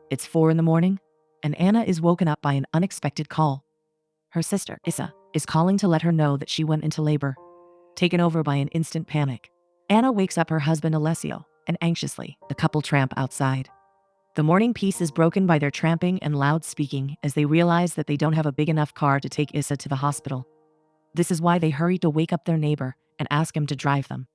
It's 4 in the morning, and Anna is woken up by an unexpected call. Her sister, Issa, is calling to let her know that she went into labor. Taken over by an instant panic, Anna wakes up her husband Alessio, and anxiously, the couple tramp outside. The morning peace is broken by their tramping and loud speaking as they realize that they don't have a big enough car to take Issa to the hospital. This is why they hurry to wake up their neighbor and ask him to drive them.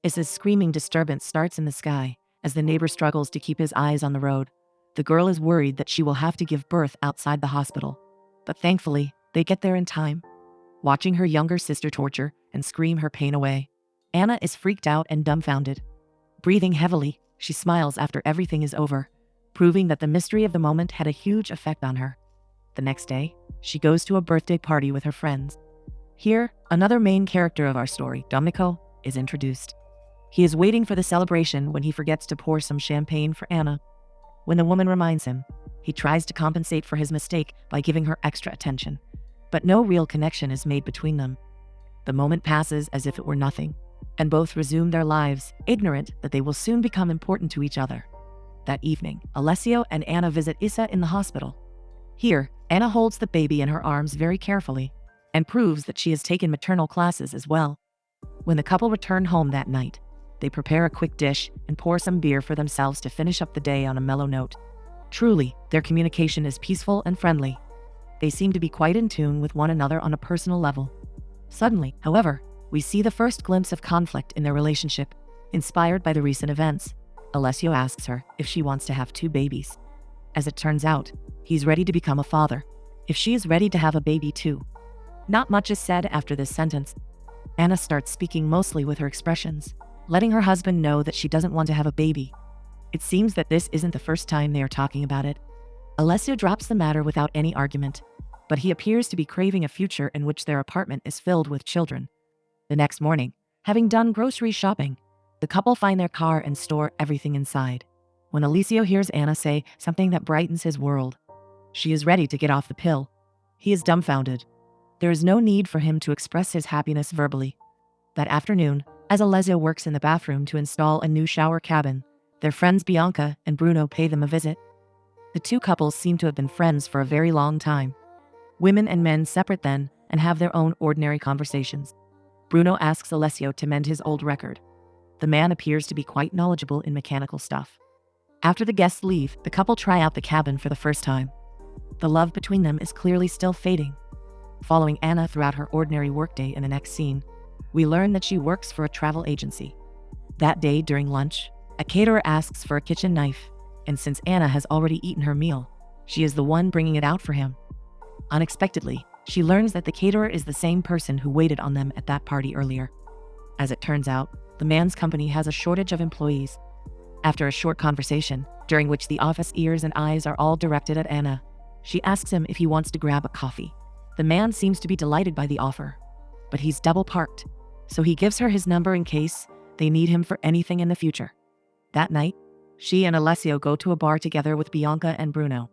Issa's screaming disturbance starts in the sky as the neighbor struggles to keep his eyes on the road. The girl is worried that she will have to give birth outside the hospital, but thankfully, they get there in time. Watching her younger sister torture and scream her pain away, Anna is freaked out and dumbfounded. Breathing heavily, she smiles after everything is over, proving that the mystery of the moment had a huge effect on her. The next day, she goes to a birthday party with her friends. Here, another main character of our story, Domenico, is introduced. He is waiting for the celebration when he forgets to pour some champagne for Anna. When the woman reminds him, he tries to compensate for his mistake by giving her extra attention, but no real connection is made between them. The moment passes as if it were nothing, and both resume their lives, ignorant that they will soon become important to each other. That evening, Alessio and Anna visit Issa in the hospital. Here, Anna holds the baby in her arms very carefully and proves that she has taken maternal classes as well. When the couple return home that night, they prepare a quick dish and pour some beer for themselves to finish up the day on a mellow note. Truly, their communication is peaceful and friendly. They seem to be quite in tune with one another on a personal level. Suddenly, however, we see the first glimpse of conflict in their relationship, inspired by the recent events. Alessio asks her if she wants to have 2 babies. As it turns out, he's ready to become a father, if she is ready to have a baby too. Not much is said after this sentence. Anna starts speaking mostly with her expressions, letting her husband know that she doesn't want to have a baby. It seems that this isn't the first time they are talking about it. Alessio drops the matter without any argument, but he appears to be craving a future in which their apartment is filled with children. The next morning, having done grocery shopping, the couple find their car and store everything inside. When Alessio hears Anna say something that brightens his world, she is ready to get off the pill. He is dumbfounded. There is no need for him to express his happiness verbally. That afternoon, as Alessio works in the bathroom to install a new shower cabin, their friends Bianca and Bruno pay them a visit. The two couples seem to have been friends for a very long time. Women and men separate then and have their own ordinary conversations. Bruno asks Alessio to mend his old record. The man appears to be quite knowledgeable in mechanical stuff. After the guests leave, the couple try out the cabin for the first time. The love between them is clearly still fading. Following Anna throughout her ordinary workday in the next scene, we learn that she works for a travel agency. That day during lunch, a caterer asks for a kitchen knife, and since Anna has already eaten her meal, she is the one bringing it out for him. Unexpectedly, she learns that the caterer is the same person who waited on them at that party earlier. As it turns out, the man's company has a shortage of employees. After a short conversation, during which the office ears and eyes are all directed at Anna, she asks him if he wants to grab a coffee. The man seems to be delighted by the offer, but he's double parked, so he gives her his number in case they need him for anything in the future. That night, she and Alessio go to a bar together with Bianca and Bruno.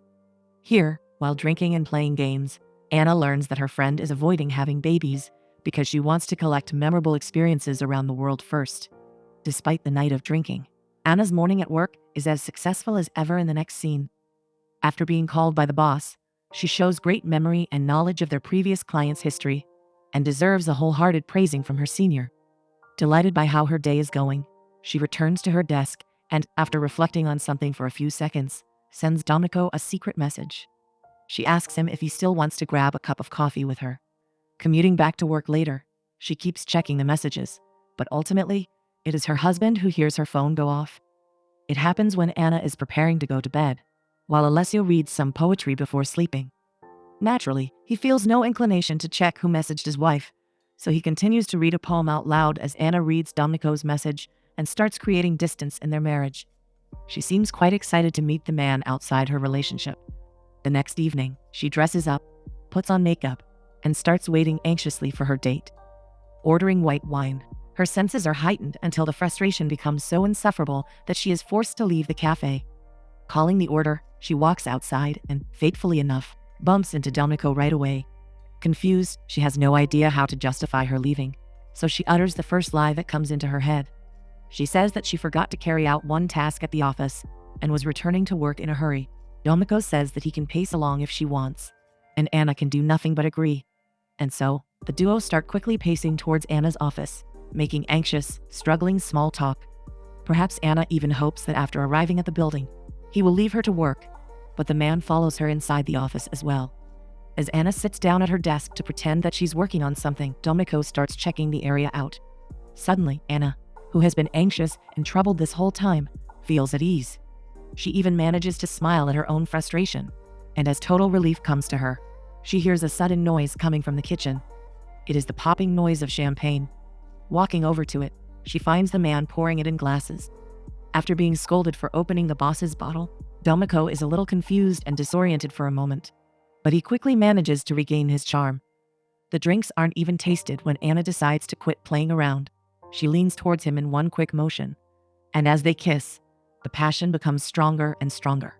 Here, while drinking and playing games, Anna learns that her friend is avoiding having babies because she wants to collect memorable experiences around the world first. Despite the night of drinking, Anna's morning at work is as successful as ever in the next scene. After being called by the boss, she shows great memory and knowledge of their previous client's history and deserves a wholehearted praising from her senior. Delighted by how her day is going, she returns to her desk and, after reflecting on something for a few seconds, sends Domenico a secret message. She asks him if he still wants to grab a cup of coffee with her. Commuting back to work later, she keeps checking the messages, but ultimately, it is her husband who hears her phone go off. It happens when Anna is preparing to go to bed, while Alessio reads some poetry before sleeping. Naturally, he feels no inclination to check who messaged his wife, so he continues to read a poem out loud as Anna reads Domenico's message and starts creating distance in their marriage. She seems quite excited to meet the man outside her relationship. The next evening, she dresses up, puts on makeup, and starts waiting anxiously for her date. Ordering white wine, her senses are heightened until the frustration becomes so insufferable that she is forced to leave the cafe. Calling the order, she walks outside and, fatefully enough, bumps into Domenico right away. Confused, she has no idea how to justify her leaving, so she utters the first lie that comes into her head. She says that she forgot to carry out one task at the office and was returning to work in a hurry. Domiko says that he can pace along if she wants, and Anna can do nothing but agree. And so, the duo start quickly pacing towards Anna's office, making anxious, struggling small talk. Perhaps Anna even hopes that after arriving at the building, he will leave her to work, but the man follows her inside the office as well. As Anna sits down at her desk to pretend that she's working on something, Domiko starts checking the area out. Suddenly, Anna, who has been anxious and troubled this whole time, feels at ease. She even manages to smile at her own frustration, and as total relief comes to her, she hears a sudden noise coming from the kitchen. It is the popping noise of champagne. Walking over to it, she finds the man pouring it in glasses. After being scolded for opening the boss's bottle, Domiko is a little confused and disoriented for a moment, but he quickly manages to regain his charm. The drinks aren't even tasted when Anna decides to quit playing around. She leans towards him in one quick motion, and as they kiss, the passion becomes stronger and stronger.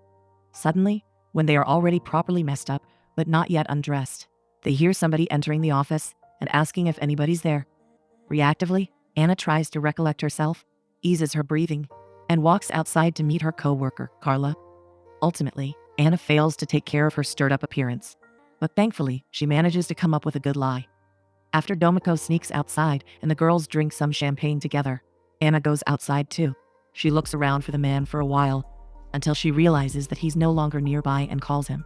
Suddenly, when they are already properly messed up, but not yet undressed, they hear somebody entering the office and asking if anybody's there. Reactively, Anna tries to recollect herself, eases her breathing, and walks outside to meet her co-worker, Carla. Ultimately, Anna fails to take care of her stirred-up appearance, but thankfully, she manages to come up with a good lie. After Domiko sneaks outside and the girls drink some champagne together, Anna goes outside too. She looks around for the man for a while, until she realizes that he's no longer nearby and calls him.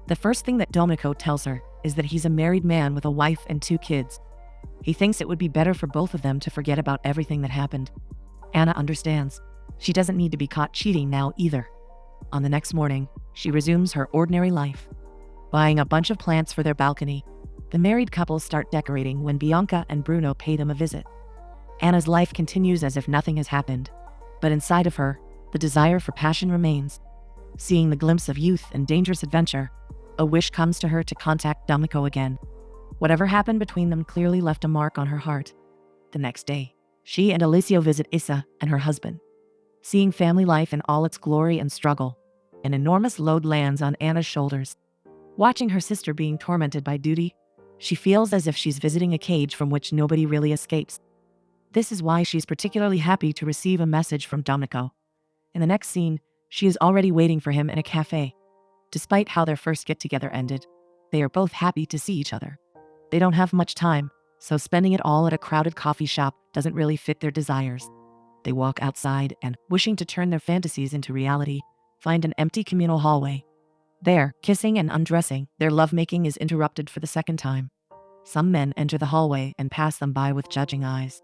The first thing that Domiko tells her is that he's a married man with a wife and 2 kids. He thinks it would be better for both of them to forget about everything that happened. Anna understands. She doesn't need to be caught cheating now either. On the next morning, she resumes her ordinary life. Buying a bunch of plants for their balcony, the married couple start decorating when Bianca and Bruno pay them a visit. Anna's life continues as if nothing has happened, but inside of her, the desire for passion remains. Seeing the glimpse of youth and dangerous adventure, a wish comes to her to contact Domiko again. Whatever happened between them clearly left a mark on her heart. The next day, she and Alessio visit Issa and her husband. Seeing family life in all its glory and struggle, an enormous load lands on Anna's shoulders. Watching her sister being tormented by duty, she feels as if she's visiting a cage from which nobody really escapes. This is why she's particularly happy to receive a message from Domiko. In the next scene, she is already waiting for him in a cafe. Despite how their first get-together ended, they are both happy to see each other. They don't have much time, so spending it all at a crowded coffee shop doesn't really fit their desires. They walk outside and, wishing to turn their fantasies into reality, find an empty communal hallway. There, kissing and undressing, their lovemaking is interrupted for the second time. Some men enter the hallway and pass them by with judging eyes.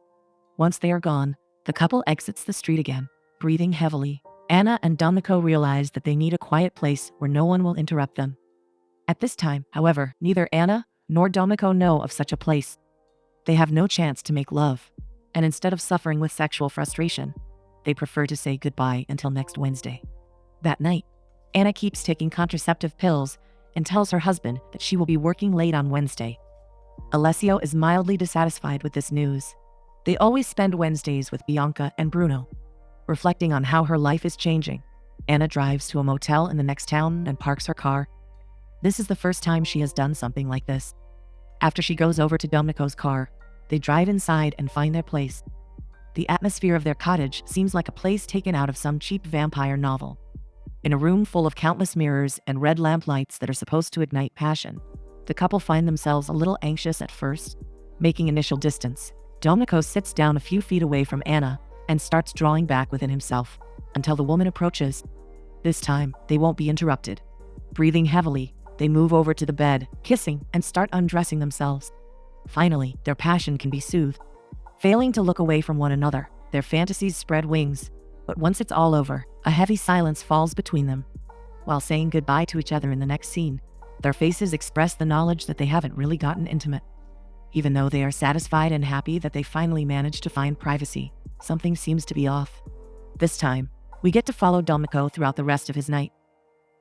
Once they are gone, the couple exits the street again, breathing heavily. Anna and Domiko realize that they need a quiet place where no one will interrupt them. At this time, however, neither Anna nor Domiko know of such a place. They have no chance to make love, and instead of suffering with sexual frustration, they prefer to say goodbye until next Wednesday. That night, Anna keeps taking contraceptive pills and tells her husband that she will be working late on Wednesday. Alessio is mildly dissatisfied with this news. They always spend Wednesdays with Bianca and Bruno. Reflecting on how her life is changing, Anna drives to a motel in the next town and parks her car. This is the first time she has done something like this. After she goes over to Domiko's car, they drive inside and find their place. The atmosphere of their cottage seems like a place taken out of some cheap vampire novel. In a room full of countless mirrors and red lamp lights that are supposed to ignite passion, the couple find themselves a little anxious at first. Making initial distance, Domiko sits down a few feet away from Anna and starts drawing back within himself until the woman approaches. This time, they won't be interrupted. Breathing heavily, they move over to the bed, kissing, and start undressing themselves. Finally, their passion can be soothed. Failing to look away from one another, their fantasies spread wings. But once it's all over, a heavy silence falls between them. While saying goodbye to each other in the next scene, their faces express the knowledge that they haven't really gotten intimate. Even though they are satisfied and happy that they finally managed to find privacy, something seems to be off. This time, we get to follow Domiko throughout the rest of his night.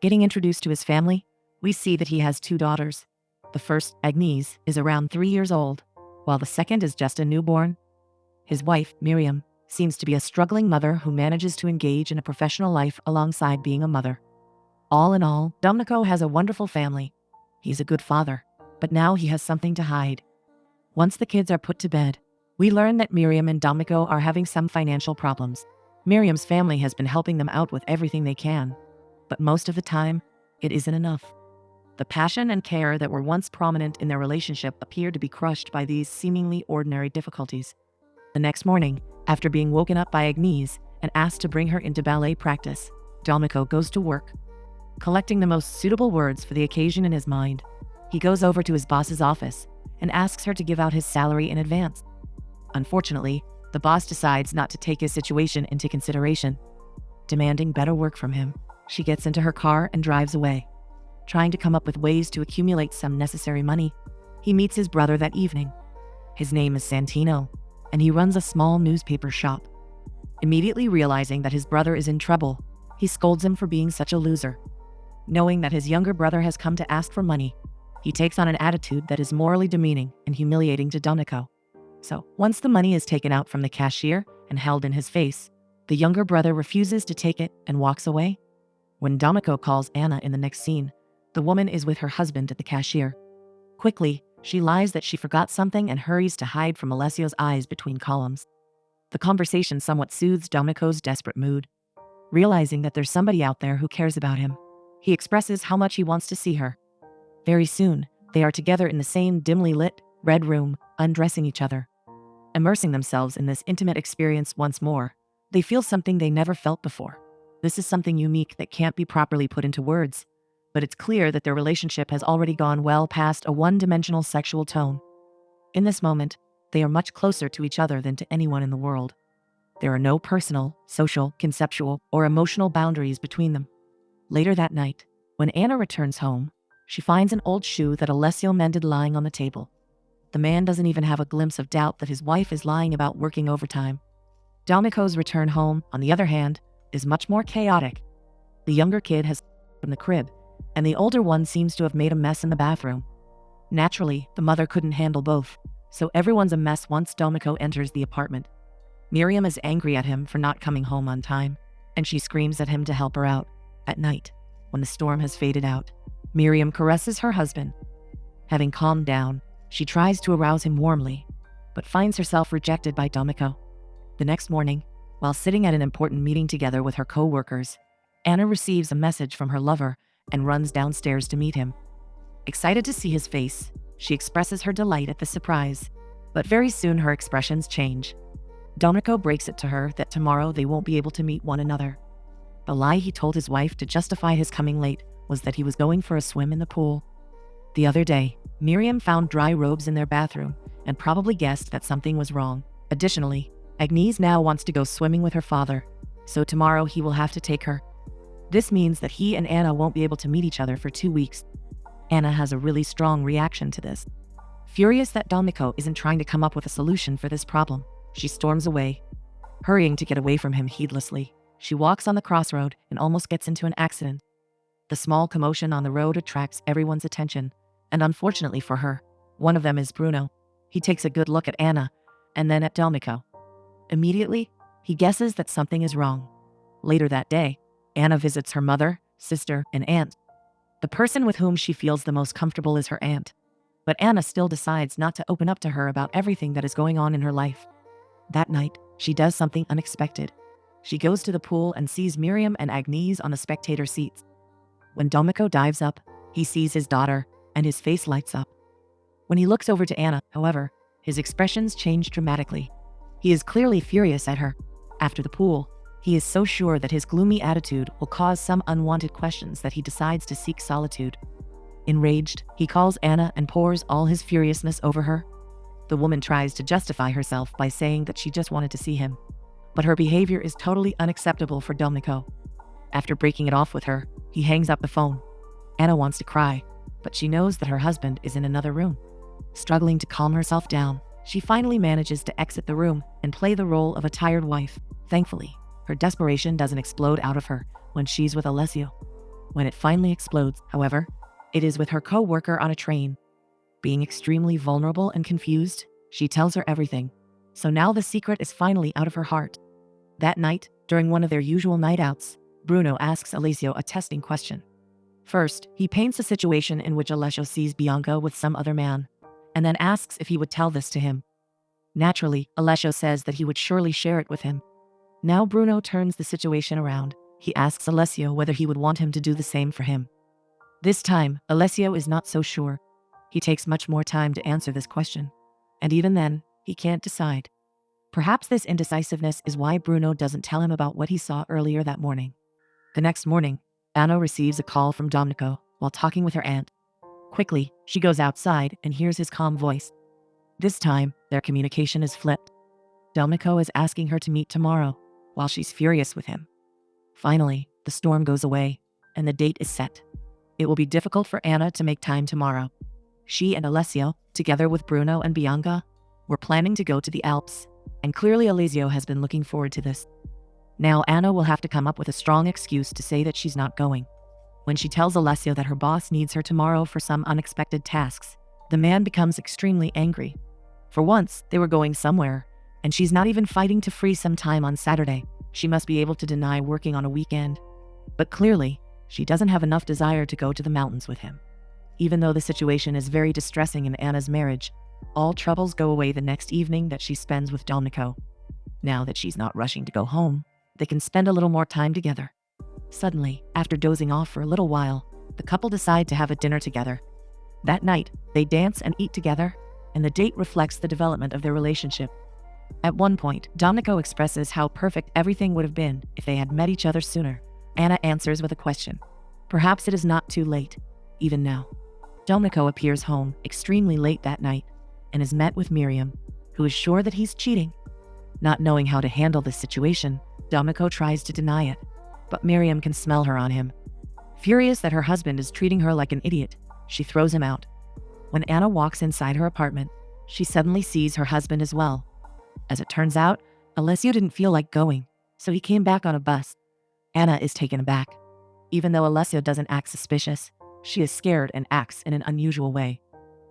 Getting introduced to his family, we see that he has 2 daughters. The first, Agnes, is around 3 years old, while the second is just a newborn. His wife, Miriam, seems to be a struggling mother who manages to engage in a professional life alongside being a mother. All in all, Domiko has a wonderful family. He's a good father, but now he has something to hide. Once the kids are put to bed, we learn that Miriam and Domiko are having some financial problems. Miriam's family has been helping them out with everything they can. But most of the time, it isn't enough. The passion and care that were once prominent in their relationship appear to be crushed by these seemingly ordinary difficulties. The next morning, after being woken up by Agnes and asked to bring her into ballet practice, Domenico goes to work. Collecting the most suitable words for the occasion in his mind, he goes over to his boss's office and asks her to give out his salary in advance. Unfortunately, the boss decides not to take his situation into consideration. Demanding better work from him, she gets into her car and drives away. Trying to come up with ways to accumulate some necessary money, he meets his brother that evening. His name is Santino, and he runs a small newspaper shop. Immediately realizing that his brother is in trouble, he scolds him for being such a loser. Knowing that his younger brother has come to ask for money, he takes on an attitude that is morally demeaning and humiliating to Domenico. So, once the money is taken out from the cashier and held in his face, the younger brother refuses to take it and walks away. When Domenico calls Anna in the next scene, the woman is with her husband at the cashier. Quickly, she lies that she forgot something and hurries to hide from Alessio's eyes between columns. The conversation somewhat soothes Domenico's desperate mood. Realizing that there's somebody out there who cares about him, he expresses how much he wants to see her. Very soon, they are together in the same dimly lit, red room, undressing each other. Immersing themselves in this intimate experience once more, they feel something they never felt before. This is something unique that can't be properly put into words, but it's clear that their relationship has already gone well past a one-dimensional sexual tone. In this moment, they are much closer to each other than to anyone in the world. There are no personal, social, conceptual, or emotional boundaries between them. Later that night, when Anna returns home, she finds an old shoe that Alessio mended lying on the table. The man doesn't even have a glimpse of doubt that his wife is lying about working overtime. Domenico's return home, on the other hand, is much more chaotic. The younger kid has from the crib, and the older one seems to have made a mess in the bathroom. Naturally, the mother couldn't handle both, so everyone's a mess once Domenico enters the apartment. Miriam is angry at him for not coming home on time, and she screams at him to help her out. At night, when the storm has faded out, Miriam caresses her husband. Having calmed down, she tries to arouse him warmly, but finds herself rejected by Domenico. The next morning, while sitting at an important meeting together with her co-workers, Anna receives a message from her lover and runs downstairs to meet him. Excited to see his face, she expresses her delight at the surprise, but very soon her expressions change. Domenico breaks it to her that tomorrow they won't be able to meet one another. The lie he told his wife to justify his coming late was that he was going for a swim in the pool. The other day, Miriam found dry robes in their bathroom and probably guessed that something was wrong. Additionally, Agnes now wants to go swimming with her father, so tomorrow he will have to take her. This means that he and Anna won't be able to meet each other for 2 weeks. Anna has a really strong reaction to this. Furious that Domenico isn't trying to come up with a solution for this problem, she storms away. Hurrying to get away from him heedlessly, she walks on the crossroad and almost gets into an accident. The small commotion on the road attracts everyone's attention, and unfortunately for her, one of them is Bruno. He takes a good look at Anna, and then at Domenico. Immediately, he guesses that something is wrong. Later that day, Anna visits her mother, sister, and aunt. The person with whom she feels the most comfortable is her aunt, but Anna still decides not to open up to her about everything that is going on in her life. That night, she does something unexpected. She goes to the pool and sees Miriam and Agnes on the spectator seats. When Domenico dives up, he sees his daughter, and his face lights up. When he looks over to Anna, however, his expressions change dramatically. He is clearly furious at her. After the pool, he is so sure that his gloomy attitude will cause some unwanted questions that he decides to seek solitude. Enraged, he calls Anna and pours all his furiousness over her. The woman tries to justify herself by saying that she just wanted to see him, but her behavior is totally unacceptable for Domenico. After breaking it off with her, he hangs up the phone. Anna wants to cry, but she knows that her husband is in another room. Struggling to calm herself down, she finally manages to exit the room and play the role of a tired wife. Thankfully, her desperation doesn't explode out of her when she's with Alessio. When it finally explodes, however, it is with her co-worker on a train. Being extremely vulnerable and confused, she tells her everything. So now the secret is finally out of her heart. That night, during one of their usual night outs, Bruno asks Alessio a testing question. First, he paints a situation in which Alessio sees Bianca with some other man, and then asks if he would tell this to him. Naturally, Alessio says that he would surely share it with him. Now Bruno turns the situation around. He asks Alessio whether he would want him to do the same for him. This time, Alessio is not so sure. He takes much more time to answer this question. And even then, he can't decide. Perhaps this indecisiveness is why Bruno doesn't tell him about what he saw earlier that morning. The next morning, Anna receives a call from Domenico while talking with her aunt. Quickly, she goes outside and hears his calm voice. This time, their communication is flipped. Domenico is asking her to meet tomorrow, while she's furious with him. Finally, the storm goes away, and the date is set. It will be difficult for Anna to make time tomorrow. She and Alessio, together with Bruno and Bianca, were planning to go to the Alps, and clearly Alessio has been looking forward to this. Now Anna will have to come up with a strong excuse to say that she's not going. When she tells Alessio that her boss needs her tomorrow for some unexpected tasks, the man becomes extremely angry. For once, they were going somewhere, and she's not even fighting to free some time on Saturday. She must be able to deny working on a weekend. But clearly, she doesn't have enough desire to go to the mountains with him. Even though the situation is very distressing in Anna's marriage, all troubles go away the next evening that she spends with Domenico. Now that she's not rushing to go home, they can spend a little more time together. Suddenly, after dozing off for a little while, the couple decide to have a dinner together. That night, they dance and eat together, and the date reflects the development of their relationship. At one point, Domenico expresses how perfect everything would have been if they had met each other sooner. Anna answers with a question. Perhaps it is not too late, even now. Domenico appears home extremely late that night and is met with Miriam, who is sure that he's cheating. Not knowing how to handle this situation, Domenico tries to deny it, but Miriam can smell her on him. Furious that her husband is treating her like an idiot, she throws him out. When Anna walks inside her apartment, she suddenly sees her husband as well. As it turns out, Alessio didn't feel like going, so he came back on a bus. Anna is taken aback. Even though Alessio doesn't act suspicious, she is scared and acts in an unusual way.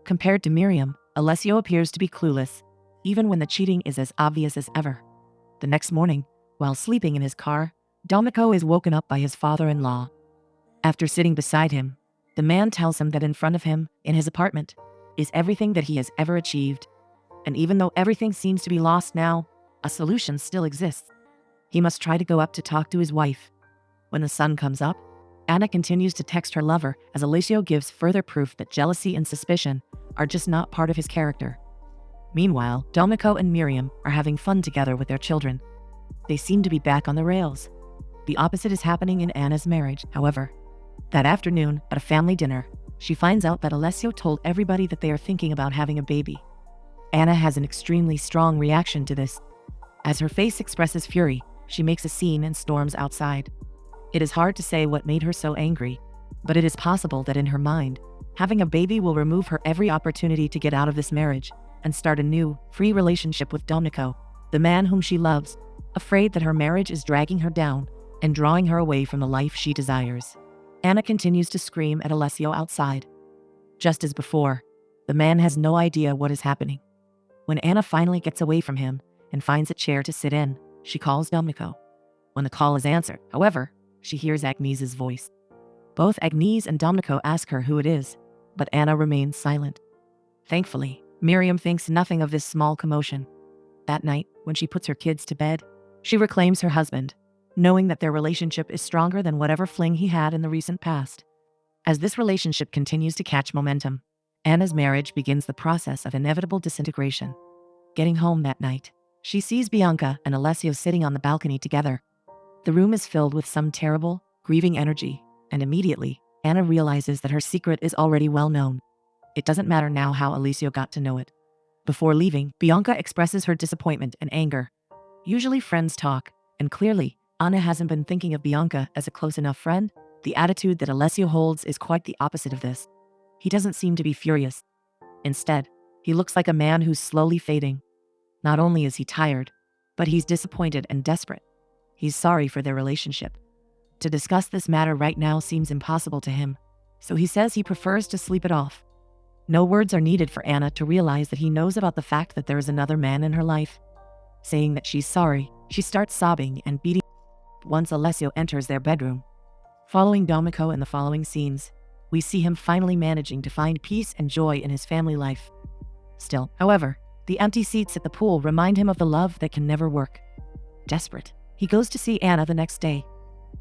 Compared to Miriam, Alessio appears to be clueless, even when the cheating is as obvious as ever. The next morning, while sleeping in his car, Domenico is woken up by his father-in-law. After sitting beside him, the man tells him that in front of him, in his apartment, is everything that he has ever achieved. And even though everything seems to be lost now, a solution still exists. He must try to go up to talk to his wife. When the sun comes up, Anna continues to text her lover as Alessio gives further proof that jealousy and suspicion are just not part of his character. Meanwhile, Domenico and Miriam are having fun together with their children. They seem to be back on the rails. The opposite is happening in Anna's marriage, however. That afternoon, at a family dinner, she finds out that Alessio told everybody that they are thinking about having a baby. Anna has an extremely strong reaction to this. As her face expresses fury, she makes a scene and storms outside. It is hard to say what made her so angry, but it is possible that in her mind, having a baby will remove her every opportunity to get out of this marriage and start a new, free relationship with Domenico, the man whom she loves, afraid that her marriage is dragging her down and drawing her away from the life she desires. Anna continues to scream at Alessio outside. Just as before, the man has no idea what is happening. When Anna finally gets away from him and finds a chair to sit in, she calls Domenico. When the call is answered, however, she hears Agnese's voice. Both Agnese and Domenico ask her who it is, but Anna remains silent. Thankfully, Miriam thinks nothing of this small commotion. That night, when she puts her kids to bed, she reclaims her husband, knowing that their relationship is stronger than whatever fling he had in the recent past. As this relationship continues to catch momentum, Anna's marriage begins the process of inevitable disintegration. Getting home that night, she sees Bianca and Alessio sitting on the balcony together. The room is filled with some terrible, grieving energy, and immediately, Anna realizes that her secret is already well known. It doesn't matter now how Alessio got to know it. Before leaving, Bianca expresses her disappointment and anger. Usually friends talk, and clearly, Anna hasn't been thinking of Bianca as a close enough friend. The attitude that Alessio holds is quite the opposite of this. He doesn't seem to be furious. Instead, he looks like a man who's slowly fading. Not only is he tired, but he's disappointed and desperate. He's sorry for their relationship. To discuss this matter right now seems impossible to him, so he says he prefers to sleep it off. No words are needed for Anna to realize that he knows about the fact that there is another man in her life. Saying that she's sorry, she starts sobbing and beating once Alessio enters their bedroom. Following Domenico in the following scenes, we see him finally managing to find peace and joy in his family life. Still, however, the empty seats at the pool remind him of the love that can never work. Desperate, he goes to see Anna the next day.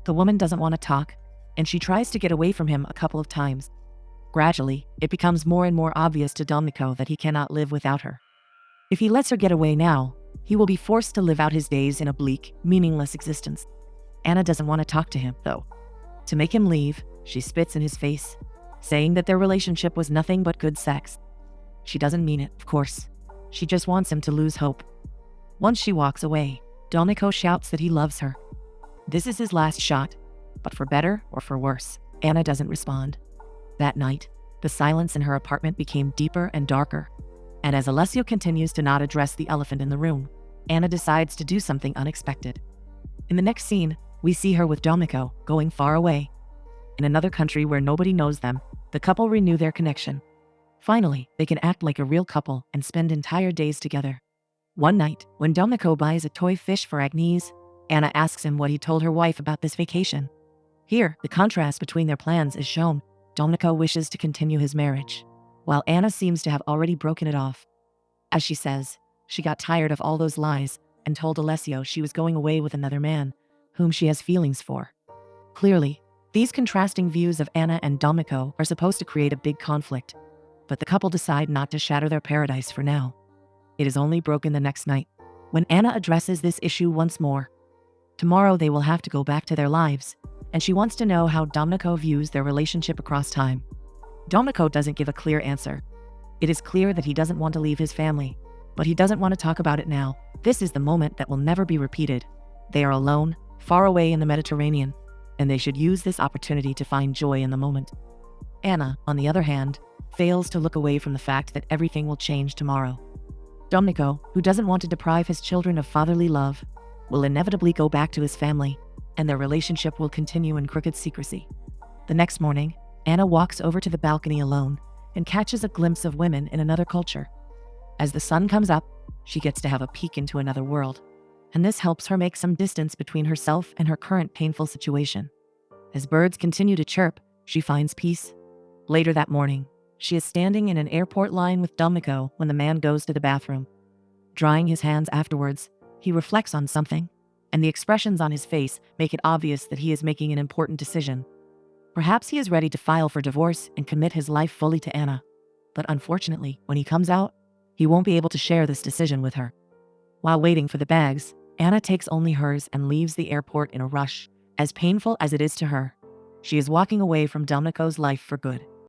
The woman doesn't want to talk, and she tries to get away from him a couple of times. Gradually, it becomes more and more obvious to Domenico that he cannot live without her. If he lets her get away now, he will be forced to live out his days in a bleak, meaningless existence. Anna doesn't want to talk to him, though. To make him leave, she spits in his face, saying that their relationship was nothing but good sex. She doesn't mean it, of course. She just wants him to lose hope. Once she walks away, Domenico shouts that he loves her. This is his last shot, but for better or for worse, Anna doesn't respond. That night, the silence in her apartment became deeper and darker, and as Alessio continues to not address the elephant in the room, Anna decides to do something unexpected. In the next scene, we see her with Domenico going far away. In another country where nobody knows them, the couple renew their connection. Finally, they can act like a real couple and spend entire days together. One night, when Domenico buys a toy fish for Agnes, Anna asks him what he told her wife about this vacation. Here, the contrast between their plans is shown. Domenico wishes to continue his marriage, while Anna seems to have already broken it off. As she says, she got tired of all those lies and told Alessio she was going away with another man, whom she has feelings for. Clearly, these contrasting views of Anna and Domenico are supposed to create a big conflict, but the couple decide not to shatter their paradise for now. It is only broken the next night, when Anna addresses this issue once more. Tomorrow they will have to go back to their lives, and she wants to know how Domenico views their relationship across time. Domenico doesn't give a clear answer. It is clear that he doesn't want to leave his family, but he doesn't want to talk about it now. This is the moment that will never be repeated. They are alone, far away in the Mediterranean, and they should use this opportunity to find joy in the moment. Anna, on the other hand, fails to look away from the fact that everything will change tomorrow. Domenico, who doesn't want to deprive his children of fatherly love, will inevitably go back to his family, and their relationship will continue in crooked secrecy. The next morning, Anna walks over to the balcony alone and catches a glimpse of women in another culture. As the sun comes up, she gets to have a peek into another world, and this helps her make some distance between herself and her current painful situation. As birds continue to chirp, she finds peace. Later that morning, she is standing in an airport line with Domenico when the man goes to the bathroom. Drying his hands afterwards, he reflects on something, and the expressions on his face make it obvious that he is making an important decision. Perhaps he is ready to file for divorce and commit his life fully to Anna. But unfortunately, when he comes out, he won't be able to share this decision with her. While waiting for the bags, Anna takes only hers and leaves the airport in a rush. As painful as it is to her, she is walking away from Domenico's life for good.